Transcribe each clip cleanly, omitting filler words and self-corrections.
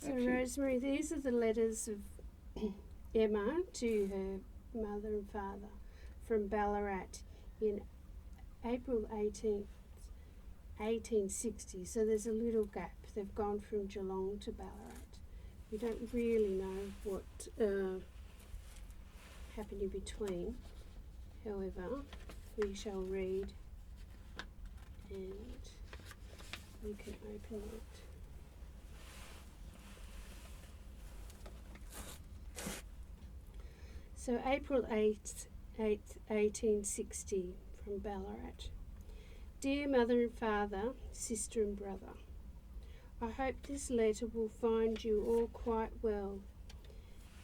So Rosemary, these are the letters of Emma to her mother and father from Ballarat in April 1860. So there's a little gap. They've gone from Geelong to Ballarat. We don't really know what happened in between. However, we shall read, and you can open it. So April 8th, 1860, from Ballarat. Dear Mother and Father, Sister and Brother, I hope this letter will find you all quite well,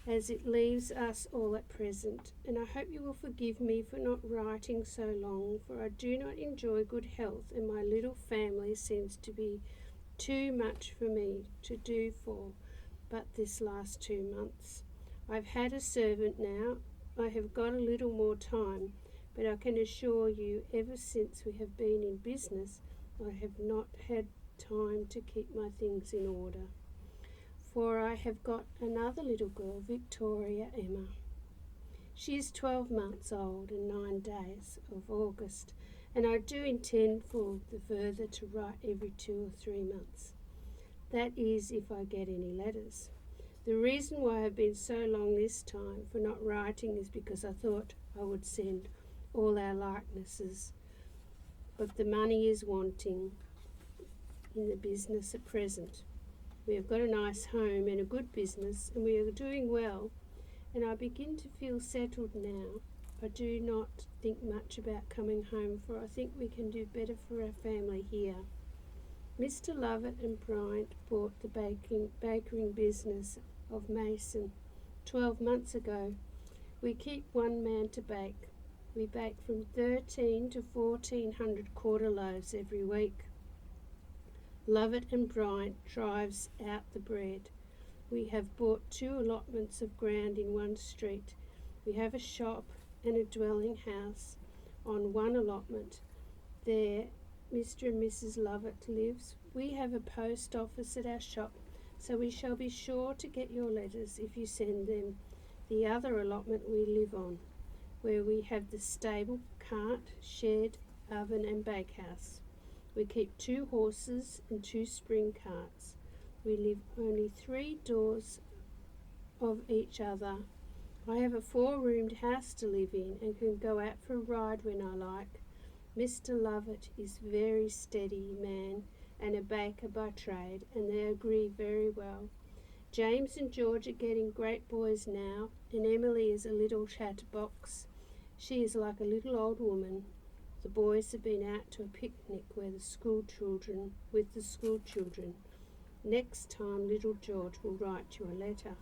as it leaves us all at present, and I hope you will forgive me for not writing so long, for I do not enjoy good health, and my little family seems to be too much for me to do for but this last 2 months. I've had a servant now. I have got a little more time, but I can assure you, ever since we have been in business, I have not had time to keep my things in order. For I have got another little girl, Victoria Emma. She is 12 months old and 9 days of August, and I do intend for the further to write every 2 or 3 months. That is, if I get any letters. The reason why I've been so long this time for not writing is because I thought I would send all our likenesses, but the money is wanting in the business at present. We have got a nice home and a good business, and we are doing well, and I begin to feel settled now. I do not think much about coming home, for I think we can do better for our family here. Mr. Lovett and Bryant bought the baking business of Mason 12 months ago. We keep one man to bake. We bake from 13 to 1400 quarter loaves every week. Lovett and Bryant drives out the bread. We have bought 2 allotments of ground in one street. We have a shop and a dwelling house on one allotment. There Mr. and Mrs. Lovett lives. We have a post office at our shop, so we shall be sure to get your letters if you send them. The other allotment we live on, where we have the stable, cart, shed, oven and bakehouse. We keep 2 horses and 2 spring carts. We live only 3 doors of each other. I have a 4-roomed house to live in and can go out for a ride when I like. Mr. Lovett is very steady man and a baker by trade, and they agree very well. James and George are getting great boys now, and Emily is a little chatterbox. She is like a little old woman. The boys have been out to a picnic with the school children. Next time little George will write you a letter.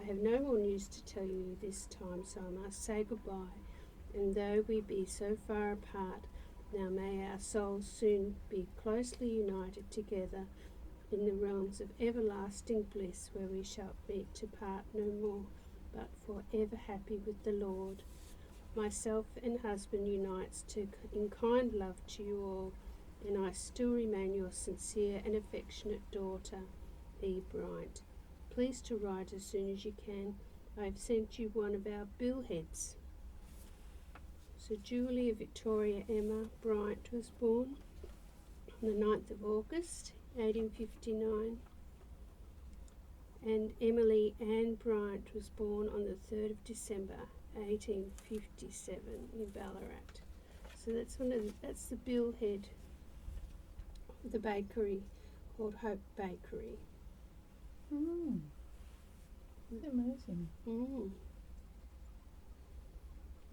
I have no more news to tell you this time, so I must say goodbye. And though we be so far apart, now may our souls soon be closely united together in the realms of everlasting bliss, where we shall meet to part no more, but for ever happy with the Lord. Myself and husband unites in kind love to you all, and I still remain your sincere and affectionate daughter, E. Bryant. Please to write as soon as you can. I have sent you one of our billheads. So Julia Victoria Emma Bryant was born on the 9th of August 1859, and Emily Ann Bryant was born on the 3rd of December 1857 in Ballarat. So that's the billhead of the bakery called Hope Bakery. That's amazing.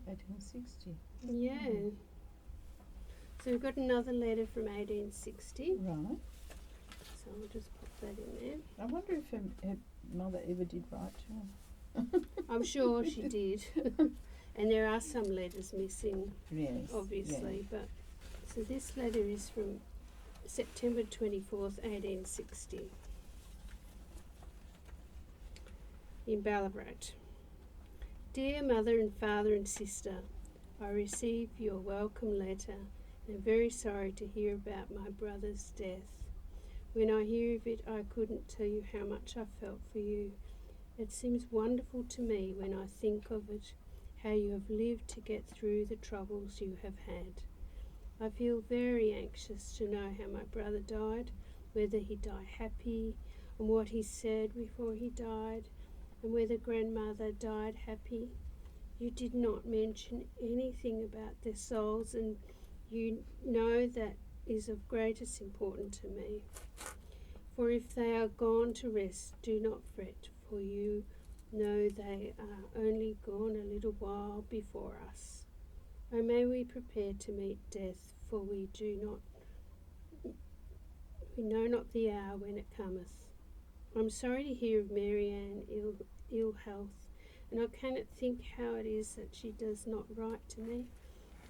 1860. Yeah. So we've got another letter from 1860. Right. So I'll just pop that in there. I wonder if her mother ever did write to her. I'm sure she did. And there are some letters missing, Yes, obviously. yes. But so this letter is from September 24th, 1860. In Ballarat. Dear Mother and Father and Sister, I receive your welcome letter and am very sorry to hear about my brother's death. When I hear of it, I couldn't tell you how much I felt for you. It seems wonderful to me when I think of it, how you have lived to get through the troubles you have had. I feel very anxious to know how my brother died, whether he died happy, and what he said before he died, and whether grandmother died happy. You did not mention anything about their souls, and you know that is of greatest importance to me. For if they are gone to rest, do not fret, for you know they are only gone a little while before us. O may we prepare to meet death, for we know not the hour when it cometh. I am sorry to hear of Marianne ill health, and I cannot think how it is that she does not write to me.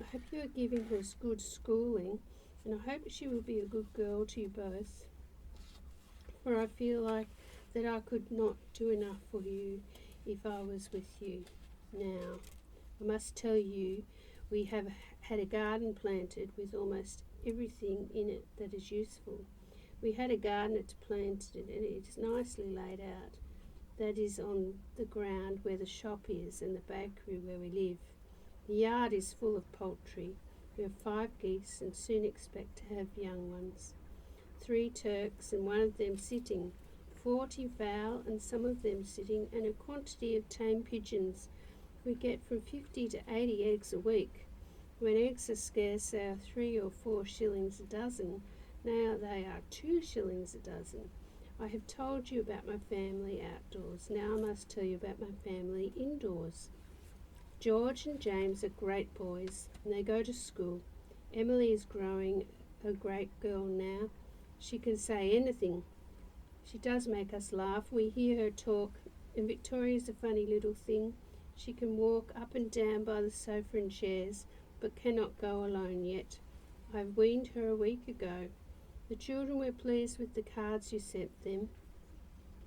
I hope you are giving her good schooling, and I hope she will be a good girl to you both. For I feel like that I could not do enough for you if I was with you. Now, I must tell you, we have had a garden planted with almost everything in it that is useful. We had a gardener to plant it, and it is nicely laid out. That is on the ground where the shop is and the bakery where we live. The yard is full of poultry. We have 5 geese and soon expect to have young ones. 3 turks and one of them sitting, 40 fowl and some of them sitting, and a quantity of tame pigeons. We get from 50 to 80 eggs a week. When eggs are scarce, they are 3 or 4 shillings a dozen. Now they are 2 shillings a dozen. I have told you about my family outdoors. Now I must tell you about my family indoors. George and James are great boys, and they go to school. Emily is growing a great girl now. She can say anything. She does make us laugh. We hear her talk, and Victoria's a funny little thing. She can walk up and down by the sofa and chairs, but cannot go alone yet. I weaned her a week ago. The children were pleased with the cards you sent them.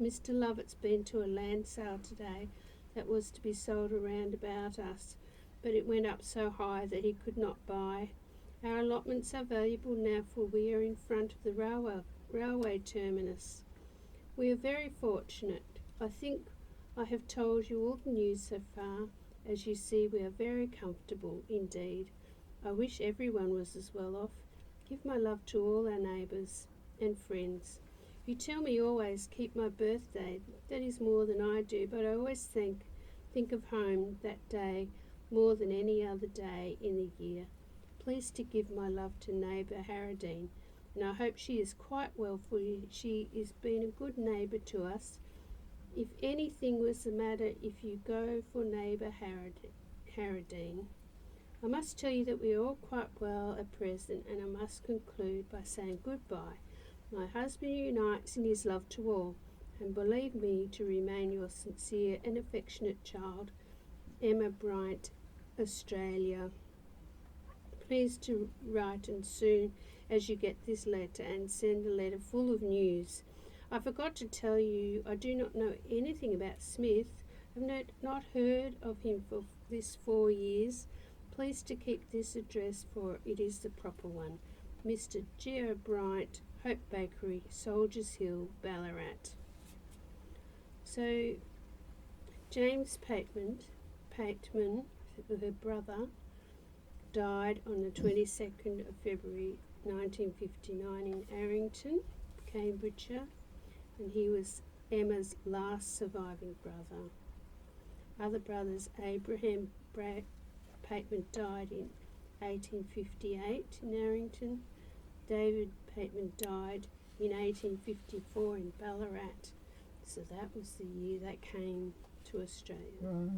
Mr. Lovett's been to a land sale today that was to be sold around about us, but it went up so high that he could not buy. Our allotments are valuable now, for we are in front of the railway terminus. We are very fortunate. I think I have told you all the news so far. As you see, we are very comfortable indeed. I wish everyone was as well off. Give my love to all our neighbours and friends. You tell me always keep my birthday. That is more than I do, but I always think of home that day more than any other day in the year. Please to give my love to neighbour Harradine, and I hope she is quite well, for she has been a good neighbour to us. If anything was the matter, if you go for neighbour Harradine. I must tell you that we are all quite well at present, and I must conclude by saying goodbye. My husband unites in his love to all, and believe me to remain your sincere and affectionate child, Emma Bryant, Australia. Please to write and soon as you get this letter, and send a letter full of news. I forgot to tell you I do not know anything about Smith. I have not heard of him for this 4 years. Please to keep this address, for it is the proper one. Mr. Geo Bryant, Hope Bakery, Soldiers Hill, Ballarat. So James Pateman, her brother, died on the 22nd of February 1959 in Arrington, Cambridgeshire, and he was Emma's last surviving brother. Other brothers, Abraham Pateman died in 1858 in Arrington. David Pateman died in 1854 in Ballarat. So that was the year they came to Australia. Right.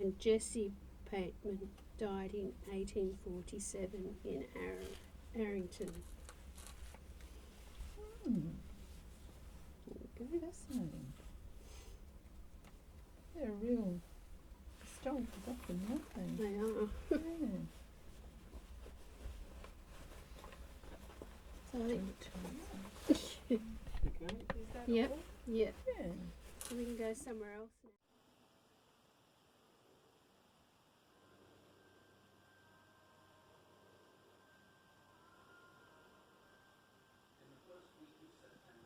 And Jesse Pateman died in 1847 in Arrington. Fascinating. They're real historical documents, aren't they? They are. Yeah. So I think, Okay. Is that yep, all? yep. Yeah. So we can go somewhere else now. In the first week of September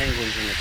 penguins in it.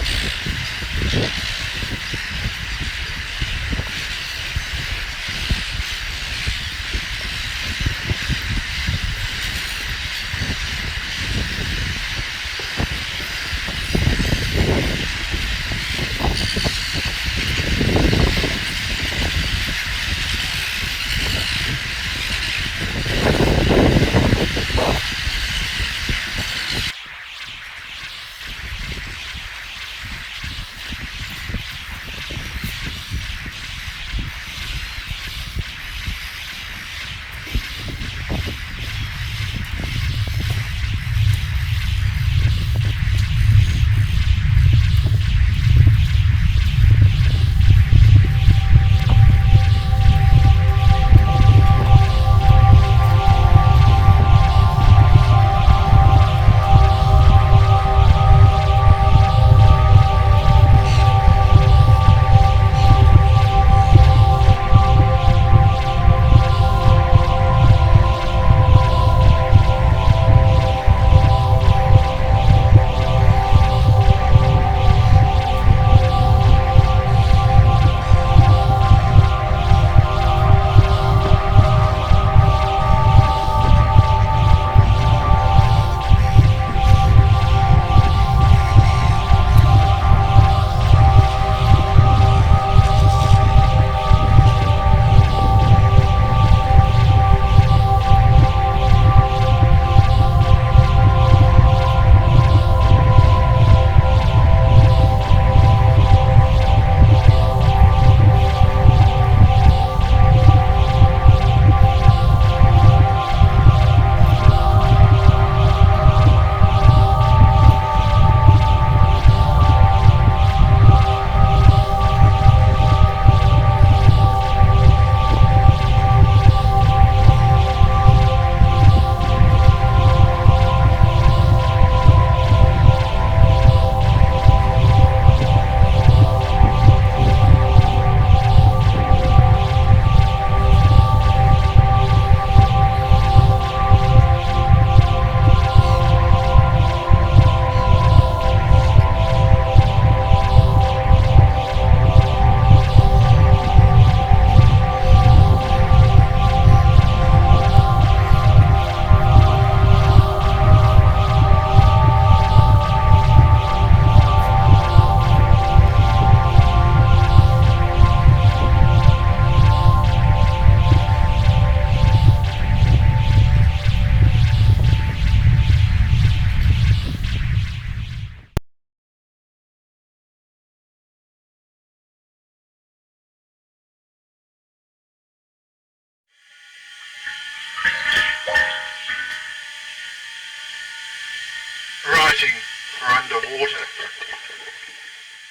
Writing for underwater.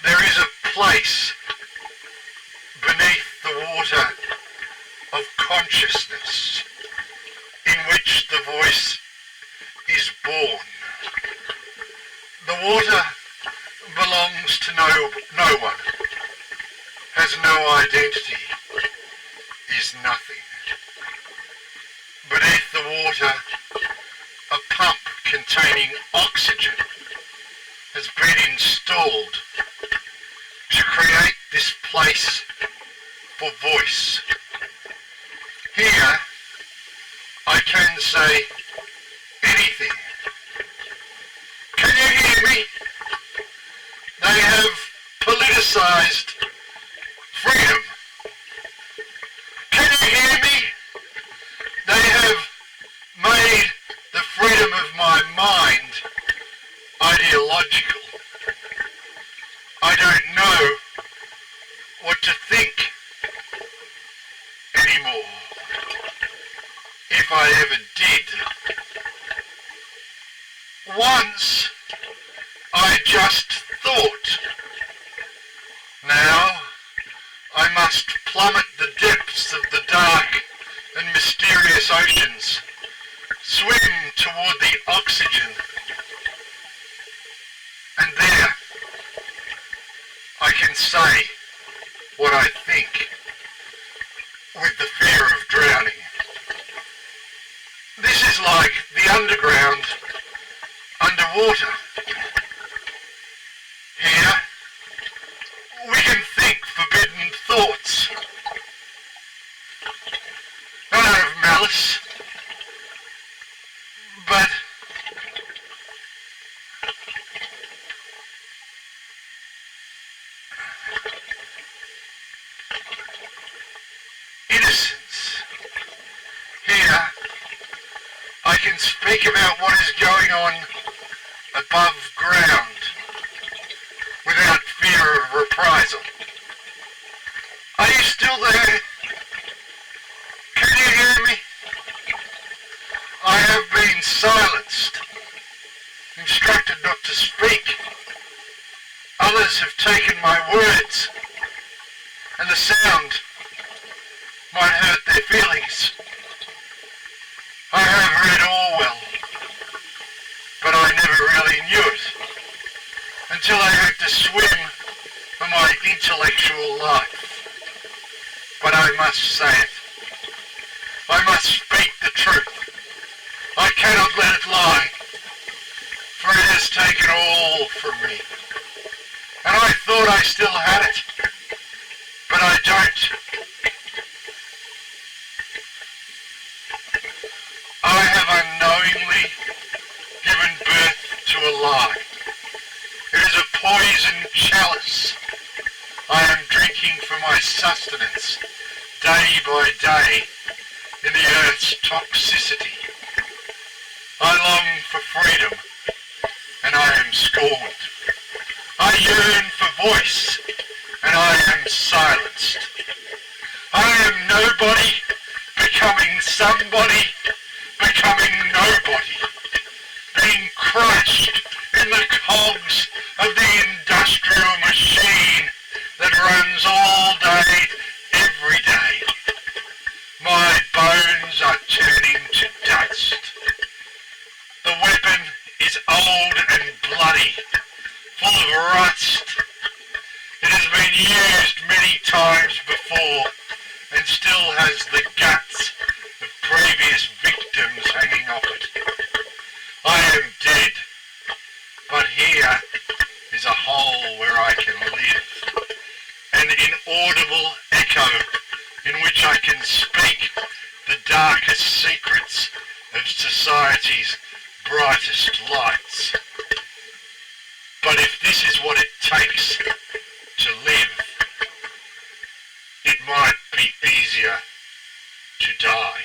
There is a place beneath the water of consciousness in which the voice is born. The water belongs to no one, has no identity, is nothing. Beneath the water, a pump containing oxygen has been installed to create this place for voice. Here, I can say anything. Can you hear me? They have politicized freedom. Can you hear me? They have made the freedom of my mind ideological. I don't know what to think anymore. If I ever did. Once I just thought. Now I must plummet the depths of the dark and mysterious oceans, swim toward the oxygen, and there I can say what I think with the fear of drowning. This is like the underground underwater. speak about what is going on above ground without fear of reprisal. Are you still there? Can you hear me? I have been silenced, instructed not to speak. Others have taken my words, and the sound might hurt their feelings. I have read Orwell, but I never really knew it until I had to swim for my intellectual life. But I must say it. I must speak the truth. I cannot let it lie, for it has taken all from me. And I thought I still had it, but I don't. I have unknowingly given birth to a lie. It is a poisoned chalice. I am drinking for my sustenance, day by day, in the earth's toxicity. I long for freedom, and I am scorned. I yearn for voice, and I am silenced. I am nobody, becoming somebody, becoming nobody, being crushed in the cogs of the industrial machine that runs all day, every day. My bones are turning to dust. The weapon is old and bloody, full of rust. It has been used many times before and still has the guts of previous victims hanging off it. I am dead, but here is a hole where I can live, an inaudible echo in which I can speak the darkest secrets of society's brightest lights. But if this is what it takes to live, it might be easier to die.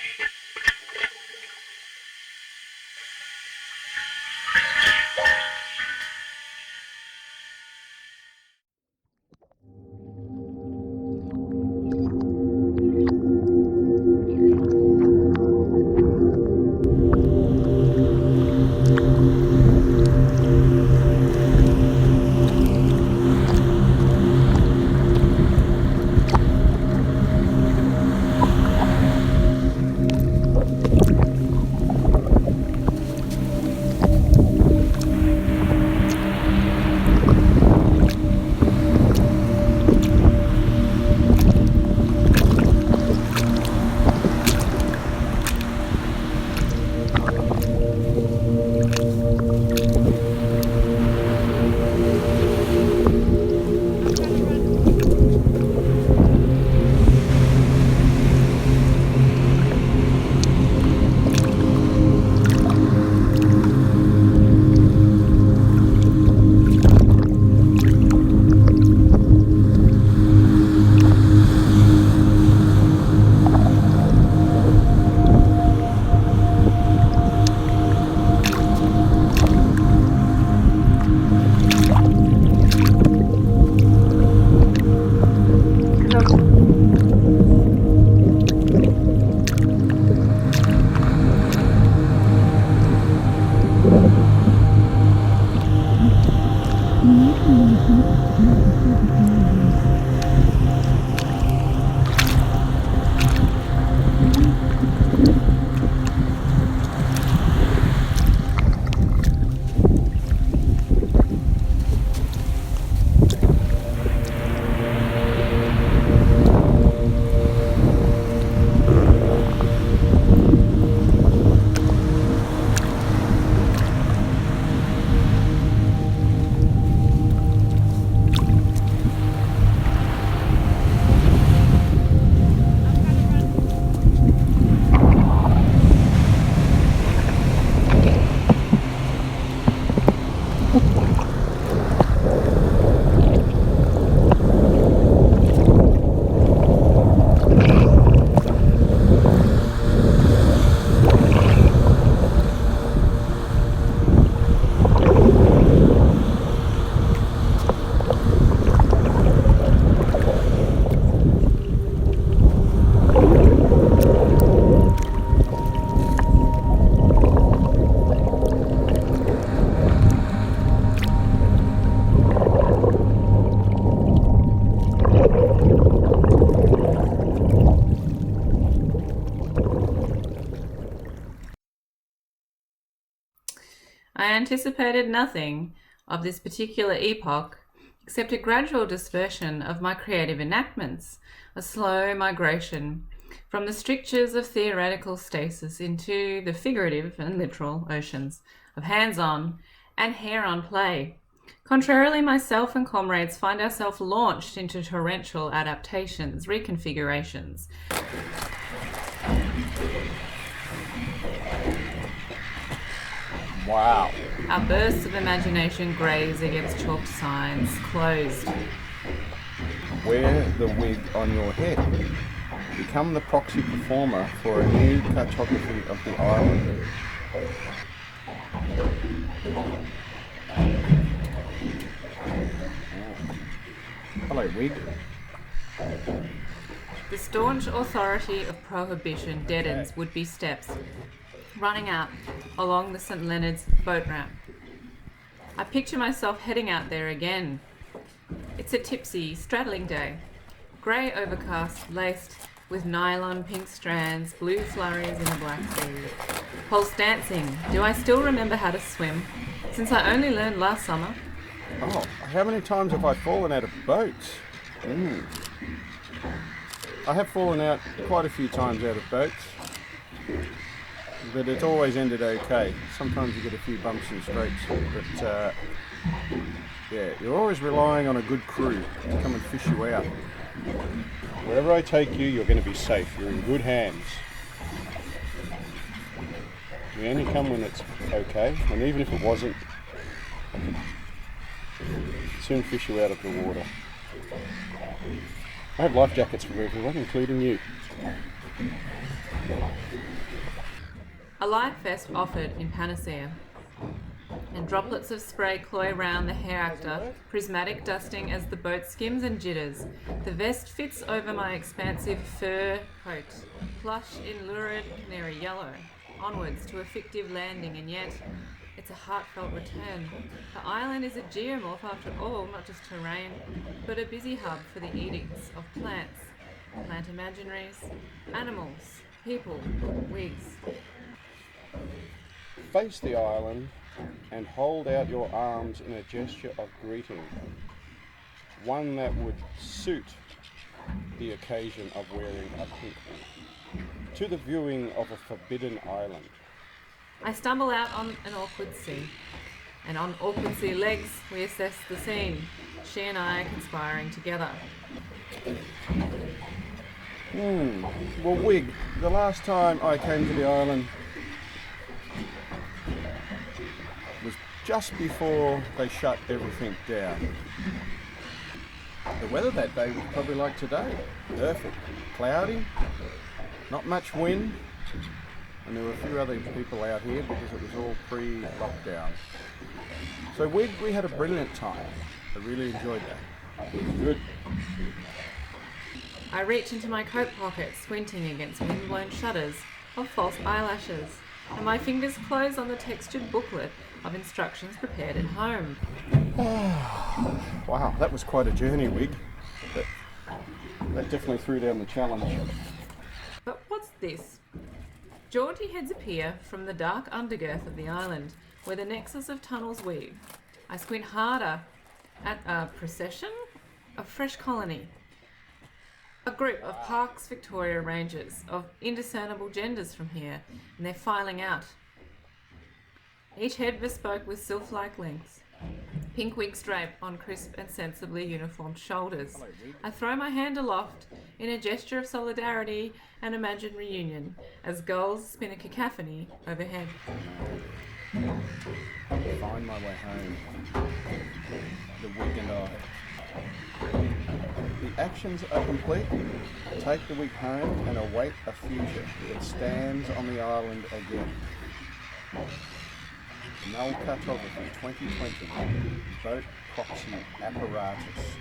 I anticipated nothing of this particular epoch except a gradual dispersion of my creative enactments, a slow migration from the strictures of theoretical stasis into the figurative and literal oceans of hands-on and hair-on play. Contrarily, myself and comrades find ourselves launched into torrential adaptations, reconfigurations. Wow. Our bursts of imagination graze against chalked signs, closed. Wear the wig on your head. Become the proxy performer for a new cartography of the island. Hello, wig. The staunch authority of prohibition deadens would-be steps, running out along the St. Leonard's boat ramp. I picture myself heading out there again. It's a tipsy, straddling day. Grey overcast laced with nylon pink strands, blue flurries in a black sea. Pulse dancing. Do I still remember how to swim? Since I only learned last summer. Oh, how many times have I fallen out of boats? I have fallen out quite a few times out of boats, but it's always ended okay. Sometimes you get a few bumps and strokes, but yeah, you're always relying on a good crew to come and fish you out. Wherever I take you, you're going to be safe. You're in good hands. We only come when it's okay, and even if it wasn't, soon fish you out of the water. I have life jackets for everyone, including you. A life vest offered in panacea, and droplets of spray cloy round the hair actor, prismatic dusting as the boat skims and jitters. The vest fits over my expansive fur coat, plush in lurid canary yellow, onwards to a fictive landing, and yet it's a heartfelt return. The island is a geomorph after all, not just terrain, but a busy hub for the edicts of plants, plant imaginaries, animals, people, wigs. Face the island and hold out your arms in a gesture of greeting, one that would suit the occasion of wearing a pink one, to the viewing of a forbidden island. I stumble out on an awkward sea, and on awkward sea legs we assess the scene, she and I conspiring together. Well, Wig, the last time I came to the island was just before they shut everything down. The weather that day was probably like today. Perfect. Cloudy, not much wind, and there were a few other people out here because it was all pre-lockdown. So we had a brilliant time. I really enjoyed that. It was good. I reach into my coat pocket, squinting against wind-blown shutters of false eyelashes, and my fingers close on the textured booklet of instructions prepared at home. Wow, that was quite a journey, Wig. That definitely threw down the challenge. But what's this? Jaunty heads appear from the dark undergirth of the island, where the nexus of tunnels weave. I squint harder at a procession, a fresh colony. A group of Parks Victoria Rangers of indiscernible genders from here, and they're filing out. Each head bespoke with sylph-like lengths. Pink wig drape on crisp and sensibly uniformed shoulders. I throw my hand aloft in a gesture of solidarity and imagined reunion as gulls spin a cacophony overhead. Find my way home. The Wig and I. The actions are complete. Take the Wig home and await a future that stands on the island again. Null Cartography 2020. Boat Proxy Apparatus.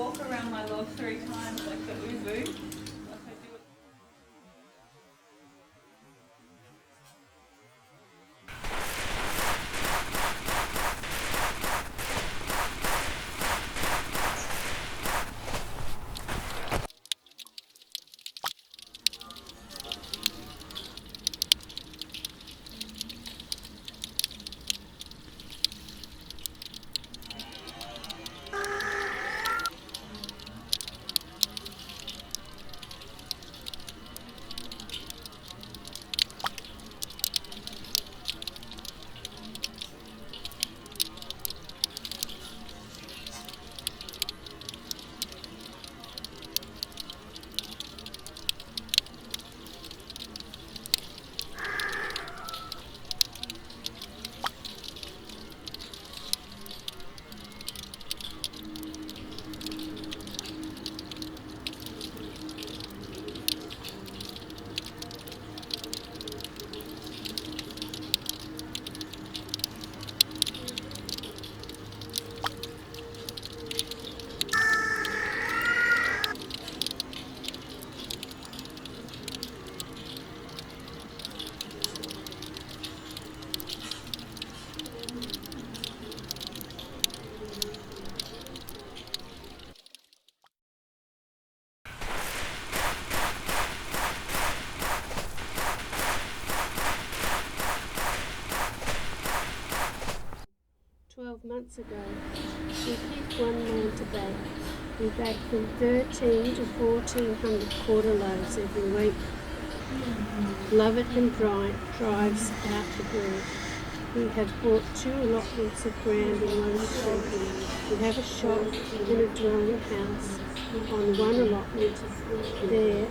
walk around my log 3 times like the ubu, like I do it. 12 months ago, we picked one man to bake. We bake from 13 to 1400 quarter loaves every week. Lovett and Bryant drives out the bread. We have bought 2 allotments of ground in one street. We have a shop and a dwelling house. On one allotment there,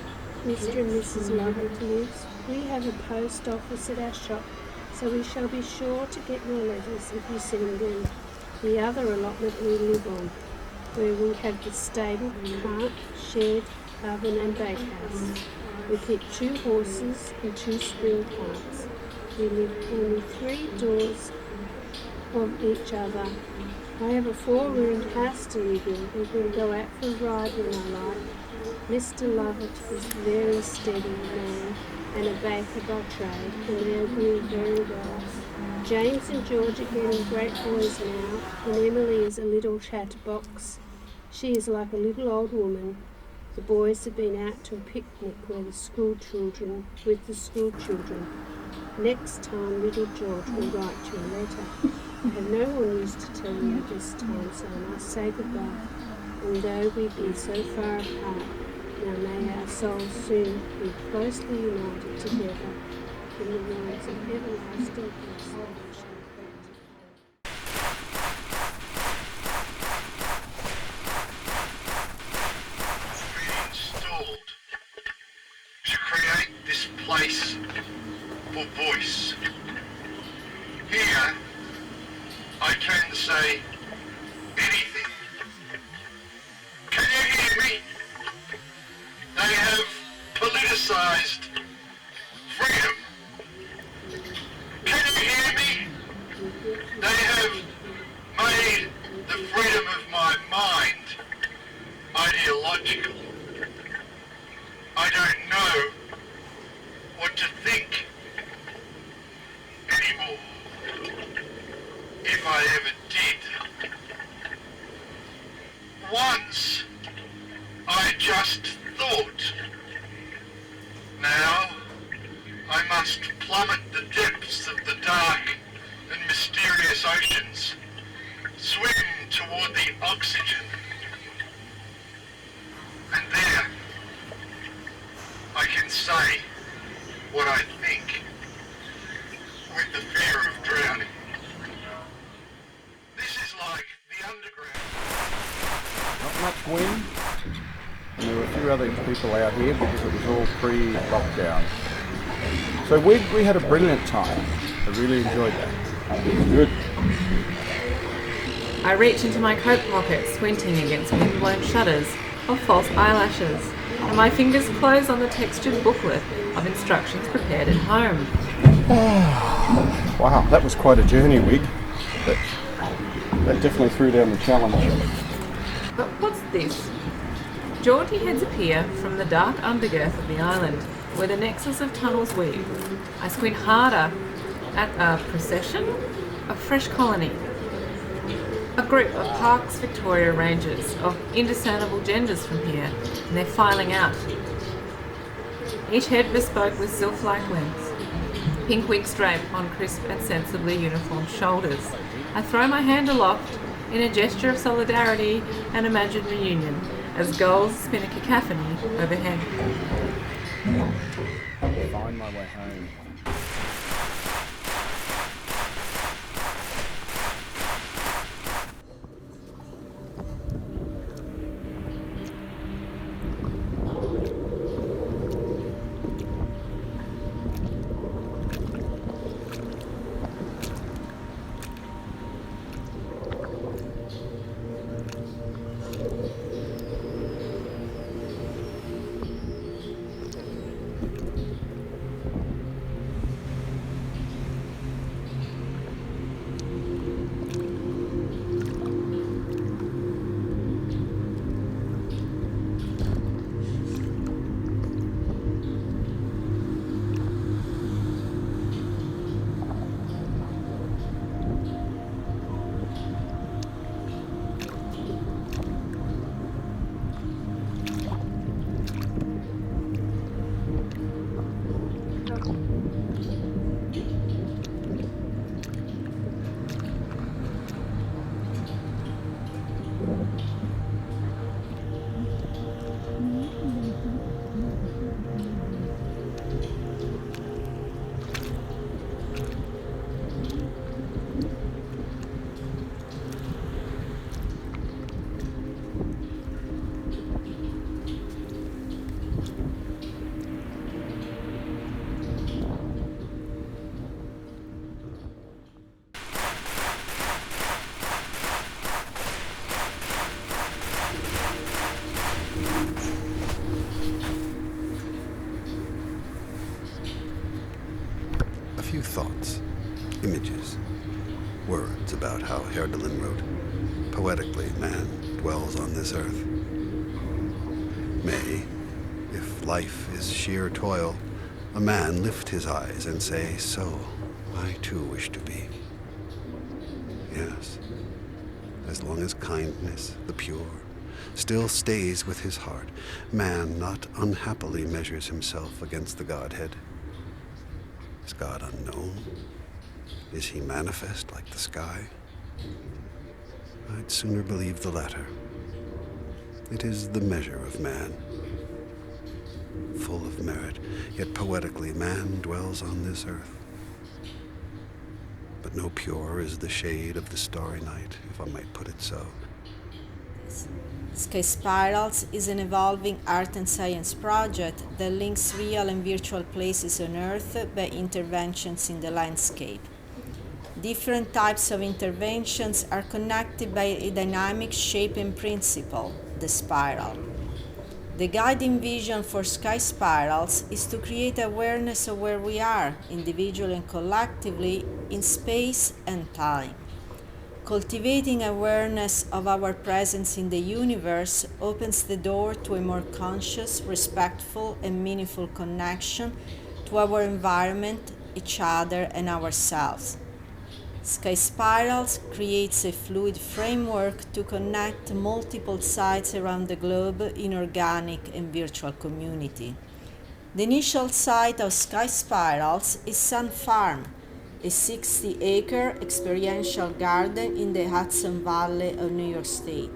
Mr. and Mrs. Lovett lives. We have a post office at our shop, so we shall be sure to get your letters if you send them. The other allotment we live on, where we have the stable, cart, shed, oven and bakehouse. We keep 2 horses and 2 spring carts. We live only 3 doors of each other. I have a 4-roomed house to live in. We can go out for a ride when I like. Mr. Lovett is a very steady man and a baker by trade, and they agree very well. James and George are getting great boys now, and Emily is a little chatterbox. She is like a little old woman. The boys have been out to a picnic with the school children. Next time little George will write you a letter. I have no more news to tell you at this time, so I must say goodbye. And though we be so far apart, now may our souls soon be closely united together in the words of everlasting peace. Installed to create this place for voice. Here, I can say anything. Can you hear me? They have politicized freedom. Can you hear me? They have made the freedom of my mind ideological. I don't know what to think anymore. If I ever did. Once, I just thought. Now, I must plummet the depths of the dark and mysterious oceans, swim toward the oxygen. And there, I can say what I think with the fear of drowning. This is like the underground. Not much wind, and there were a few other people out here because it was all pre-lockdown. So we had a brilliant time. I really enjoyed that. It was good. I reach into my coat pocket, squinting against wind-blown shutters of false eyelashes, and my fingers close on the textured booklet of instructions prepared at home. Wow, that was quite a journey, Wig. That definitely threw down the challenge. But what's this? Jaunty heads appear from the dark undergirth of the island, where the nexus of tunnels weave. I squint harder at a procession, a fresh colony. A group of Parks Victoria Rangers of indiscernible genders from here, and they're filing out. Each head bespoke with sylph-like lengths. Pink wig drape on crisp and sensibly uniformed shoulders. I throw my hand aloft in a gesture of solidarity and imagined reunion as gulls spin a cacophony overhead. Find my way home. A few thoughts, images, words about how Herdelin wrote, poetically, man dwells on this earth. May, if life is sheer toil, a man lift his eyes and say, so, I too wish to be. Yes, as long as kindness, the pure, still stays with his heart, man not unhappily measures himself against the Godhead. Is God unknown? Is he manifest like the sky? I'd sooner believe the latter. It is the measure of man. Full of merit, yet poetically man dwells on this earth. But no purer is the shade of the starry night, if I might put it so. Sky Spirals is an evolving art and science project that links real and virtual places on Earth by interventions in the landscape. Different types of interventions are connected by a dynamic shaping principle, the spiral. The guiding vision for Sky Spirals is to create awareness of where we are, individually and collectively, in space and time. Cultivating awareness of our presence in the universe opens the door to a more conscious, respectful, and meaningful connection to our environment, each other, and ourselves. Sky Spirals creates a fluid framework to connect multiple sites around the globe in organic and virtual community. The initial site of Sky Spirals is Sun Farm, a 60-acre experiential garden in the Hudson Valley of New York State.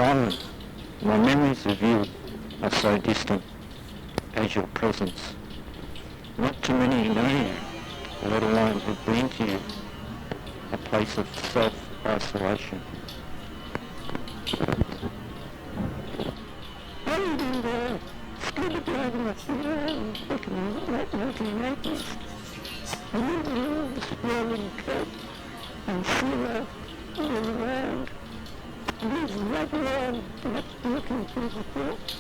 island, my memories of you are so distant as your presence. Not too many know you, let alone have been to you, a place of self-isolation. I've been there, scuba diving up the island back in the late 1980s. I remember all the sprawling kelp and sea life all around. There's rubber on, looking through the port.